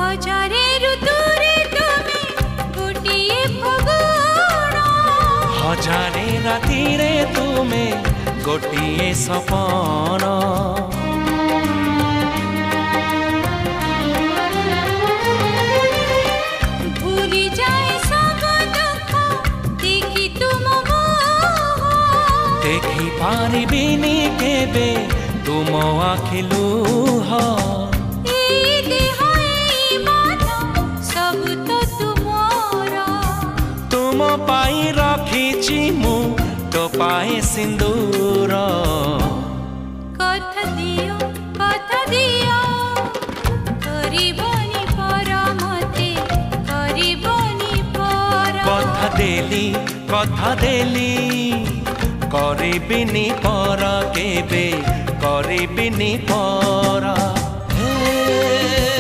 हजारे ऋतुरे तुमे गोटिए फगुण हजारे रातिरे तुमे गोटिए सपन भूली जाए सब दुख देखी तुम देखी पारिबिनी केबे तुम आखि लुह तुम पाई रखी मु तो पाए सिंदूर कथा दियो करिबनी पर मते करिबनी पर कथा देली करिबिनी पर केबे करिबिनी पर।